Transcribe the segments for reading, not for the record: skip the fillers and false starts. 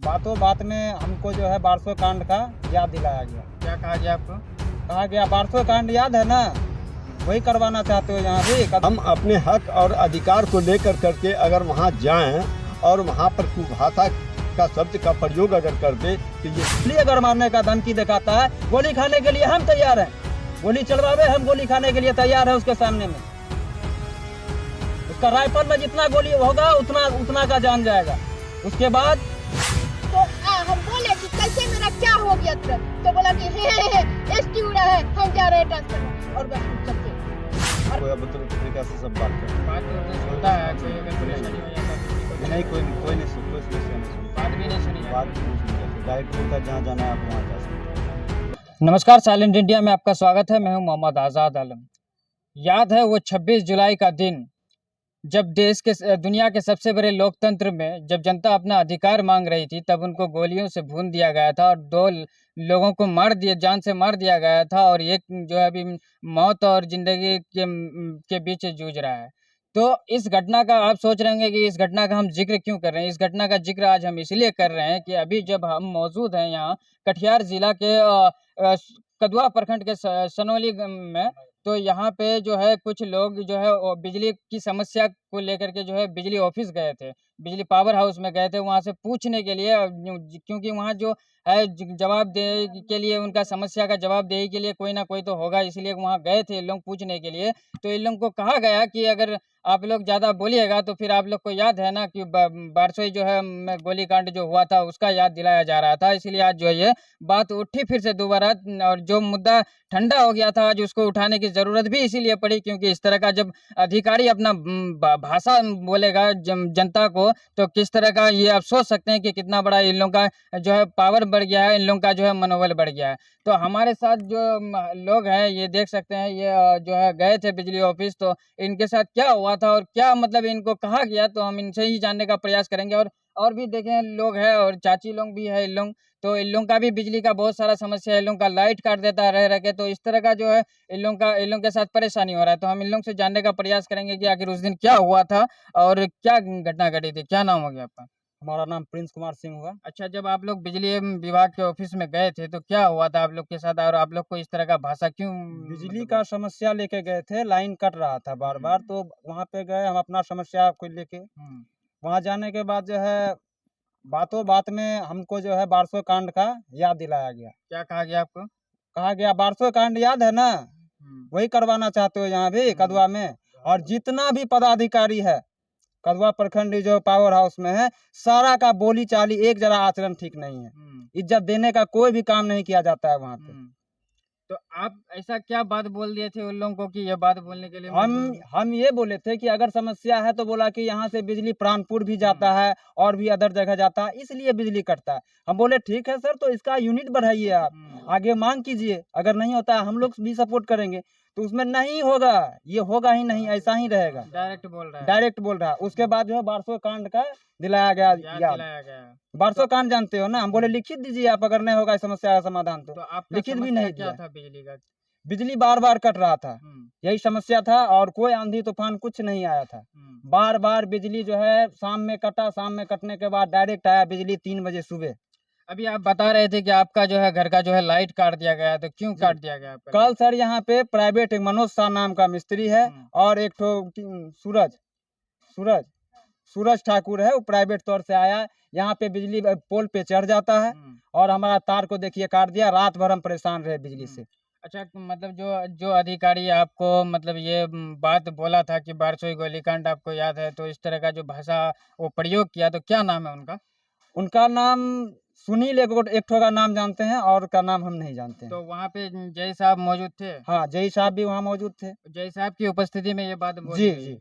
बातों बात में हमको जो है 1200 कांड का याद दिलाया गया। क्या कहा गया आपको? कहा गया 1200 कांड याद है ना, वही करवाना चाहते हो यहाँ भी। हम अपने हक और अधिकार को लेकर करके अगर वहाँ जाएं और वहाँ पर कुभाषा का शब्द का प्रयोग अगर कर दे तो ये इसलिए अगर मारने का धमकी दिखाता है, गोली खाने के लिए हम तैयार हैं। गोली चलवावे, हम गोली खाने के लिए तैयार है उसके सामने में। उसका राइफल में जितना गोली होगा उतना का जान जाएगा। उसके बाद तो हम बोले कि कैसे मेरा क्या हो गया तुरंत, तो बोला कि हे एसटी उड़ा है, हम जा रहे हैं ट्रांसफर, और बस चल के। कोई मतलब तरीका से सब बात कर बात तो होता है, कोई अगर परेशानी हो जाता है नहीं, कोई नहीं सुन बात भी नहीं सुनी बात नहीं सुन डायरेक्ट बोलता है जहाँ जाना है आप वहाँ जा सकते हैं। नमस्कार, साइलेंट इंडिया में आपका स्वागत है। मैं हूं मोहम्मद आज़ाद आलम। याद है वो 26 जुलाई का दिन, जब दुनिया के सबसे बड़े लोकतंत्र में जब जनता अपना अधिकार मांग रही थी, तब उनको गोलियों से भून दिया गया था और दो लोगों को जान से मार दिया गया था, और एक जो है अभी मौत और जिंदगी के बीच जूझ रहा है। तो इस घटना का आप सोच रहे होंगे कि इस घटना का हम जिक्र क्यों कर रहे हैं। इस घटना का जिक्र आज हम इसलिए कर रहे हैं कि अभी जब हम मौजूद हैं यहाँ कटिहार जिला के कदवा प्रखंड के सनोली में, तो यहाँ पे जो है कुछ लोग जो है वो बिजली की समस्या को लेकर के जो है बिजली ऑफिस गए थे, बिजली पावर हाउस में गए थे, वहाँ से पूछने के लिए, क्योंकि वहाँ जो है जवाब दे के लिए, उनका समस्या का जवाब देने के लिए कोई ना कोई तो होगा, इसलिए वहाँ गए थे लोग पूछने के लिए। तो इन लोगों को कहा गया कि अगर आप लोग ज़्यादा बोलिएगा तो फिर आप लोग को याद है ना कि बारसोई जो है गोलीकांड जो हुआ था उसका याद दिलाया जा रहा था, इसलिए आज जो है ये बात उठी फिर से दोबारा, और जो मुद्दा ठंडा हो गया था आज उसको उठाने की ज़रूरत भी इसीलिए पड़ी क्योंकि इस तरह का जब अधिकारी अपना भाषा बोलेगा जनता को, तो किस तरह का ये आप सोच सकते हैं कि कितना बड़ा इन लोगों का जो है पावर बढ़ गया है, इन लोगों का जो है मनोबल बढ़ गया है। तो हमारे साथ जो लोग हैं ये देख सकते हैं, ये जो है गए थे बिजली ऑफिस, तो इनके साथ क्या हुआ था और क्या मतलब इनको कहा गया, तो हम इनसे ही जानने का प्रयास करेंगे। और भी देखें लोग हैं और चाची लोग भी है इन लोग, तो इन लोगों का भी बिजली का बहुत सारा समस्या है, इन लोगों का लाइट काट देता है रह के, तो इस तरह का जो है इन लोगों के साथ परेशानी हो रहा है। तो हम इन लोगों से जानने का प्रयास करेंगे कि आखिर उस दिन क्या हुआ था और क्या घटना घटी थी। क्या नाम हो गया आपका? हमारा नाम प्रिंस कुमार सिंह हुआ। अच्छा, जब आप लोग बिजली विभाग के ऑफिस में गए थे तो क्या हुआ था आप लोग के साथ, और आप लोग को इस तरह का भाषा क्यों बिजली का समस्या लेके गए थे, लाइन कट रहा था बार बार, तो वहाँ पे गए हम अपना समस्या को लेके। वहाँ जाने के बाद जो है बातों बात में हमको जो है 1200 कांड का याद दिलाया गया। क्या कहा गया आपको? कहा गया 1200 कांड याद है ना, वही करवाना चाहते हो यहाँ भी कदवा में। और जितना भी पदाधिकारी है कदवा प्रखंड जो पावर हाउस में है, सारा का बोली चाली एक जरा आचरण ठीक नहीं है। इज्जत देने का कोई भी काम नहीं किया जाता है वहाँ पे। तो आप ऐसा क्या बात बोल दिए थे उन लोगों को कि ये बात बोलने के लिए हम ये बोले थे कि अगर समस्या है तो बोला कि यहाँ से बिजली प्राणपुर भी जाता है और भी अदर जगह जाता है, इसलिए बिजली कटता है। हम बोले ठीक है सर, तो इसका यूनिट बढ़ाइए, आप आगे मांग कीजिए, अगर नहीं होता है हम लोग भी सपोर्ट करेंगे। तो उसमें नहीं होगा, ये होगा ही नहीं, ऐसा ही रहेगा। डायरेक्ट बोल रहा है। डायरेक्ट बोल रहा है। उसके बाद जो है 1200 कांड का दिलाया गया याद। 1200 कांड जानते हो ना, हम बोले लिखित दीजिए आप, अगर नहीं होगा इस समस्या का समाधान तो आपका लिखित भी नहीं क्या दिया। था बिजली का? बिजली बार बार कट रहा था, यही समस्या था, और कोई आंधी तूफान कुछ नहीं आया था। बार बार बिजली जो है शाम में कटा, शाम में कटने के बाद डायरेक्ट आया बिजली 3 बजे सुबह। अभी आप बता रहे थे कि आपका जो है घर का जो है लाइट काट दिया गया, तो क्यों काट दिया गया आपका? कल सर यहाँ पे प्राइवेट एक मनोज शाह नाम का मिस्त्री है, और एक तो सूरज ठाकुर है, वो प्राइवेट तौर से आया, यहाँ पे बिजली पोल पे चढ़ जाता है और हमारा तार को देखिए काट दिया। रात भर हम परेशान रहे बिजली से। अच्छा, मतलब जो अधिकारी आपको मतलब ये बात बोला था कि बारसोई गोलीकांड आपको याद है, तो इस तरह का जो भाषा वो प्रयोग किया, तो क्या नाम है उनका? उनका नाम सुनील, एक ठो का नाम जानते हैं और का नाम हम नहीं जानते हैं। तो वहाँ पे जय साहब मौजूद थे? हाँ, जय साहब भी वहाँ मौजूद थे। जय साहब की उपस्थिति में ये बात बोली जी गई। जी।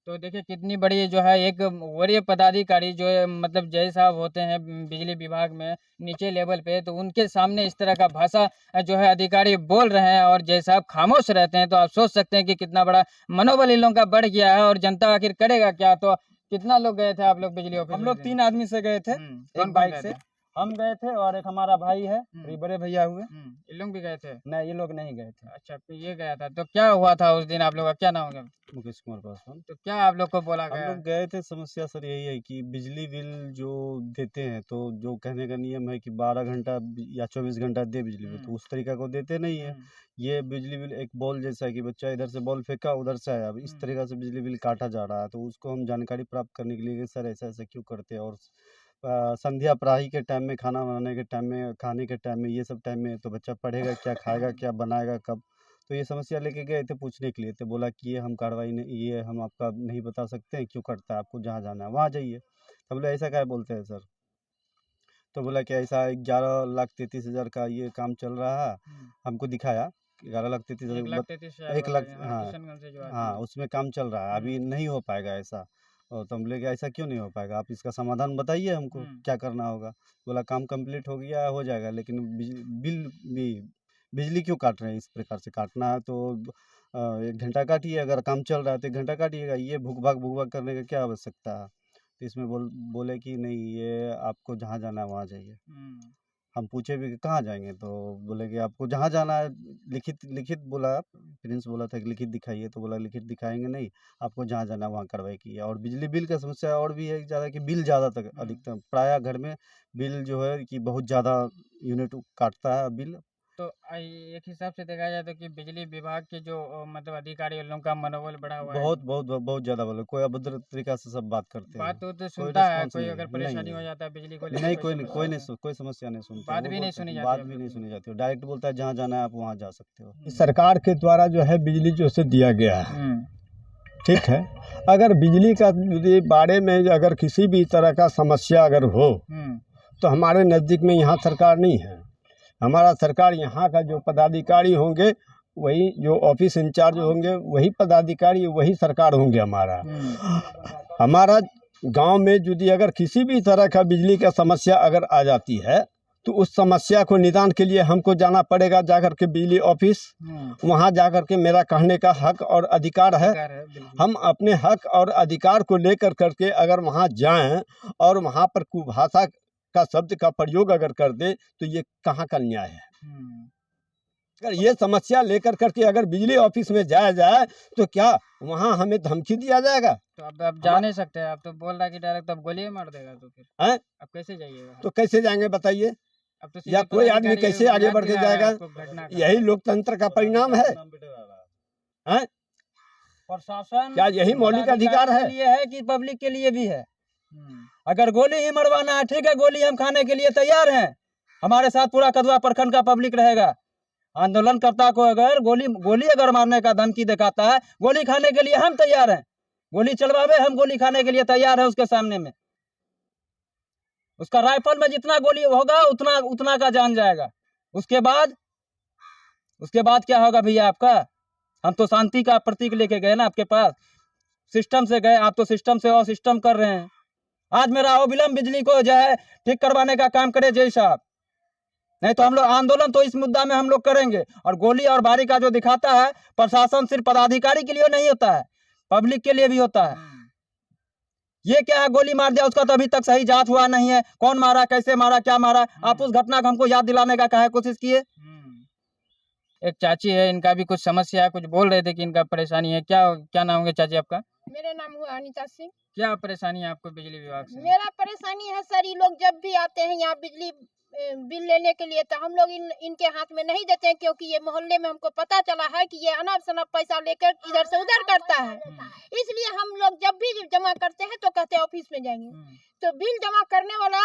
तो देखिए कितनी बड़ी जो है एक वरीय पदाधिकारी जो है, मतलब जय साहब होते हैं बिजली विभाग में नीचे लेवल पे, तो उनके सामने इस तरह का भाषा जो है अधिकारी बोल रहे हैं और जय साहब खामोश रहते हैं, तो आप सोच सकते हैं कि कितना बड़ा मनोबल इन लोगों का बढ़ गया है, और जनता आखिर करेगा क्या। तो कितना लोग गए थे आप लोग बिजली ऑफिस? हम लोग 3 आदमी से गए थे, एक बाइक से। हम गए थे और एक हमारा भाई है, ये बड़े भैया हुए। ये लोग भी गए थे? नहीं, ये लोग नहीं गए थे। अच्छा, फिर ये गया था तो क्या हुआ था उस दिन? आप लोग का क्या नाम है? मुकेश कुमार पासवान। तो क्या आप लोग को बोला हम गया? लोग गए थे, समस्या सर यही है कि बिजली बिल जो देते हैं, तो जो कहने का नियम है कि 12 घंटा या 24 घंटा दे बिजली बिल, तो उस तरीका को देते नहीं है। ये बिजली बिल एक बॉल जैसा है कि बच्चा इधर से बॉल फेंका, उधर से आया, अब इस तरीका से बिजली बिल काटा जा रहा है। तो उसको हम जानकारी प्राप्त करने के लिए कि सर ऐसा ऐसा क्यों करते हैं, और संध्या प्राही के टाइम में, खाना बनाने के टाइम में, खाने के टाइम में, ये सब टाइम में तो बच्चा पढ़ेगा क्या, खाएगा क्या, बनाएगा कब। तो ये समस्या लेके गए थे पूछने के लिए, तो बोला कि ये हम कार्रवाई नहीं, ये हम आपका नहीं बता सकते हैं, क्यों कटता है, आपको जहाँ जाना है वहाँ जाइए। तो बोले ऐसा क्या बोलते हैं सर। तो बोला कि ऐसा 11,33,000 का ये काम चल रहा है। हमको दिखाया 11,33,000, 1 लाख, हाँ हाँ, उसमें काम चल रहा है, अभी नहीं हो पाएगा ऐसा। और तो हम बोले कि ऐसा क्यों नहीं हो पाएगा, आप इसका समाधान बताइए हमको, क्या करना होगा। बोला काम कंप्लीट हो गया, हो जाएगा, लेकिन बिल भी बिजली क्यों काट रहे हैं, इस प्रकार से काटना है तो 1 घंटा काटिए, अगर काम चल रहा है तो 1 घंटा काटिएगा, ये भूख भाग करने का क्या आवश्यकता है। तो इसमें बोले कि नहीं, ये आपको जहाँ जाना है वहाँ जाइए। हम पूछे भी कि कहाँ जाएंगे, तो बोले कि आपको जहाँ जाना है, लिखित बोला, प्रिंस बोला था कि लिखित दिखाइए, तो बोला लिखित दिखाएंगे नहीं, आपको जहाँ जाना है वहाँ कार्रवाई की है। और बिजली बिल का समस्या और भी है ज़्यादा, कि बिल ज़्यादा तक अधिकतम प्रायः घर में बिल जो है कि बहुत ज़्यादा यूनिट काटता है बिल। तो एक हिसाब से देखा जाए तो कि बिजली विभाग के जो मतलब अधिकारी उन लोगों का मनोबल बढ़ा हुआ है। बहुत ज़्यादा बोले, कोई अभद्र तरीका से सब बात करते हैं। बात तो कोई सुनता है, रिस्पॉन्स कोई नहीं अगर है, परेशानी नहीं हो जाता है बिजली को लेकर नहीं, कोई कोई नहीं, समस्या होता है? कोई समस्या नहीं सुनते। बात वो भी नहीं बोलते सुनी हैं, जाती बात है भी आप नहीं लोग सुनी जाती है, डायरेक्ट बोलता है जहाँ जाना है आप वहाँ जा सकते हो। सरकार के द्वारा जो है बिजली जो से दिया गया है, ठीक है। अगर बिजली का यदि बारे में अगर किसी भी तरह का समस्या अगर हो, तो हमारे नज़दीक में यहाँ सरकार नहीं है। हमारा सरकार यहाँ का जो पदाधिकारी होंगे, वही जो ऑफिस इंचार्ज होंगे, वही पदाधिकारी, वही सरकार होंगे हमारा गांव में यदि अगर किसी भी तरह का बिजली का समस्या अगर आ जाती है, तो उस समस्या को निदान के लिए हमको जाना पड़ेगा, जाकर के बिजली ऑफिस, वहाँ जाकर के मेरा कहने का हक और अधिकार है। हम अपने हक और अधिकार को लेकर करके अगर वहाँ जाएं और वहाँ पर कुभाषा का शब्द का प्रयोग अगर कर दे, तो ये कहाँ का न्याय है। अगर ये समस्या लेकर करके अगर बिजली ऑफिस में जाया जाए, तो क्या वहाँ हमें धमकी दिया जाएगा? तो अब जा नहीं सकते, आप तो बोल रहा है कि डायरेक्ट अब गोली मार देगा, तो फिर हैं? अब कैसे जाइएगा? तो कैसे जाएंगे बताइए? अब तो या कोई आदमी कैसे आगे बढ़ के जाएगा? यही लोकतंत्र का परिणाम है। हैं? प्रशासन क्या यही मौलिक अधिकार है? लिए है कि पब्लिक के लिए भी है। अगर गोली ही मरवाना है, ठीक है, गोली हम खाने के लिए तैयार हैं। हमारे साथ पूरा कदवा प्रखंड का पब्लिक रहेगा। आंदोलनकर्ता को अगर गोली अगर मारने का धमकी दिखाता है, गोली खाने के लिए हम तैयार हैं। गोली चलवावे, हम गोली खाने के लिए तैयार है उसके सामने में। उसका राइफल में जितना गोली होगा उतना का जान जाएगा। उसके बाद क्या होगा भैया आपका? हम तो शांति का प्रतीक लेके गए ना आपके पास, सिस्टम से गए, आप तो सिस्टम से और सिस्टम कर रहे हैं। आज मेरा अविलंब बिजली को जो है ठीक करवाने का काम करे जय साहब, नहीं तो हम लोग आंदोलन तो इस मुद्दा में हम लोग करेंगे। और गोली और बारी का जो दिखाता है, प्रशासन सिर्फ पदाधिकारी के लिए नहीं होता है, पब्लिक के लिए भी होता है। ये क्या है, गोली मार दिया, उसका तो अभी तक सही जांच हुआ नहीं है, कौन मारा, कैसे मारा, क्या मारा। आप उस घटना को हमको याद दिलाने का काहे कोशिश किए। एक चाची है, इनका भी कुछ समस्या है, कुछ बोल रहे थे कि इनका परेशानी है। क्या नाम है चाची आपका? मेरा नाम हुआ अनीता सिंह। क्या परेशानी है आपको बिजली विभाग से? मेरा परेशानी है सर, ये लोग जब भी आते हैं यहाँ बिजली बिल लेने के लिए, तो हम लोग इनके हाथ में नहीं देते हैं, क्योंकि ये मोहल्ले में हमको पता चला है कि ये अनाप शनाप पैसा लेकर इधर से उधर करता है। इसलिए हम लोग जब भी जमा करते हैं तो कहते हैं ऑफिस में जाएंगे। तो बिल जमा करने वाला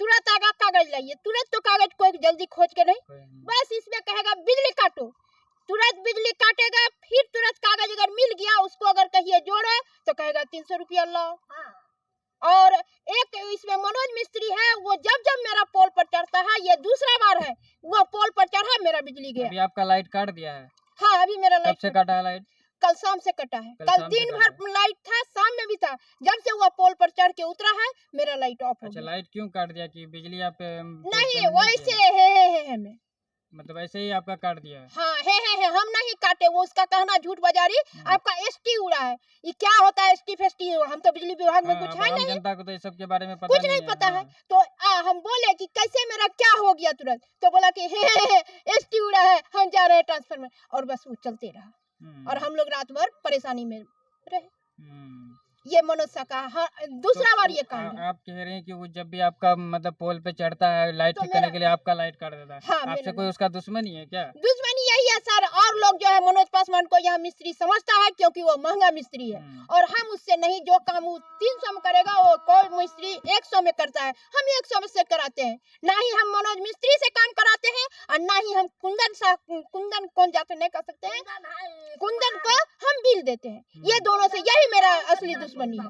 तुरंत आगा कागज लाइए, तुरंत तो कागज कोई जल्दी खोज के नहीं, बस इसमें कहेगा बिजली काटो, तुरंत बिजली काटेगा। फिर तुरंत कागज अगर मिल गया, उसको अगर कहिए जोड़े तो कहेगा 300 रुपया लाओ। और एक इसमें मनोज मिस्त्री है, वो जब मेरा पोल पर चढ़ता है, ये दूसरा बार है वो पोल पर चढ़ा, मेरा बिजली गया। अभी आपका लाइट काट दिया है? हाँ, अभी मेरा लाइट कब से काटा है लाइट? कल शाम से कटा है। कल दिन भर लाइट था, शाम में भी था, जब से वो पोल पर चढ़ के उतरा है मेरा लाइट ऑफ हो गया। अच्छा, लाइट क्यों काट दिया? कि बिजली आप नहीं, वैसे है में मतलब ऐसे ही आपका काट दिया है? हाँ, है हम नहीं काटे, वो उसका कहना झूठ बाजारी। आपका एसटी उड़ा है, ये क्या होता है एसटी फेस्टी? हम तो बिजली विभाग में कुछ है नहीं, जनता को तो इस सब के बारे में पता कुछ नहीं पता है। तो हम बोले कि कैसे तेरा क्या हो गया तुरंत? तो बोला कि एसटी उड़ा है, हम जा रहे हैं ट्रांसफार्मर, और बस वो चलते रहा। और हम लोग रात भर परेशानी में रहे। ये मनोज सा का दूसरा बार ये काम है। आप कह रहे हैं कि वो जब भी आपका मतलब पोल पे चढ़ता है लाइट तो ठीक करने के लिए आपका लाइट काट देता है। हाँ, आपसे मेरा कोई उसका दुश्मनी है क्या? दुश्मनी यही है सर। और लोग जो है मनोज पासवान को यहाँ मिस्त्री समझता है क्योंकि वो महंगा मिस्त्री है, और हम उससे नहीं, जो काम वो 300 में करेगा वो कोई मिस्त्री 100 में करता है, हम 100 में से कराते हैं। ना ही हम मनोज मिस्त्री से काम कराते हैं और ना ही हम कुंदन कौन जाते नहीं कर सकते हैं, कुंदन को हम बिल देते हैं। ये दोनों से यही मेरा असली दुश्मनी है।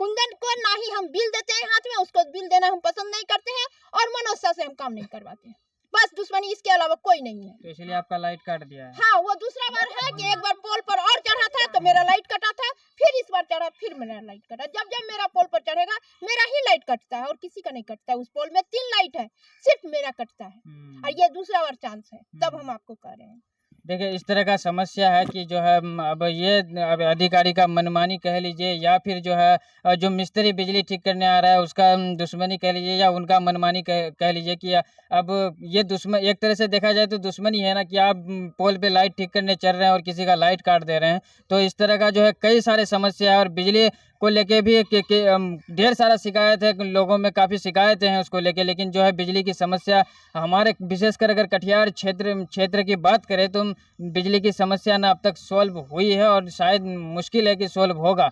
कुंदन को ना ही हम बिल देते हैं हाथ में, उसको बिल देना हम पसंद नहीं करते हैं, और मनोज से हम काम नहीं करवाते हैं। बस दुश्मनी, इसके अलावा कोई नहीं है। तो इसलिए आपका लाइट काट दिया है। हाँ, वो दूसरा बार है कि एक बार पोल पर और चढ़ा था तो मेरा लाइट कटा था, फिर इस बार चढ़ा फिर मेरा लाइट कटा। जब जब मेरा पोल पर चढ़ेगा मेरा ही लाइट कटता है, और किसी का नहीं कटता है। उस पोल में 3 लाइट है, सिर्फ मेरा कटता है, और ये दूसरा बार चांस है, तब हम आपको कह रहे हैं। देखिए इस तरह का समस्या है कि जो है अब ये अब अधिकारी का मनमानी कह लीजिए, या फिर जो है जो मिस्त्री बिजली ठीक करने आ रहा है उसका दुश्मनी कह लीजिए, या उनका मनमानी कह लीजिए कि अब ये दुश्मन, एक तरह से देखा जाए तो दुश्मनी है ना कि आप पोल पे लाइट ठीक करने चल रहे हैं और किसी का लाइट काट दे रहे हैं। तो इस तरह का जो है कई सारे समस्या है, और बिजली को लेके भी ढेर सारा शिकायत है, लोगों में काफ़ी शिकायतें हैं उसको लेके। लेकिन जो है बिजली की समस्या हमारे विशेषकर अगर कटिहार क्षेत्र की बात करें तो बिजली की समस्या ना अब तक सॉल्व हुई है, और शायद मुश्किल है कि सॉल्व होगा।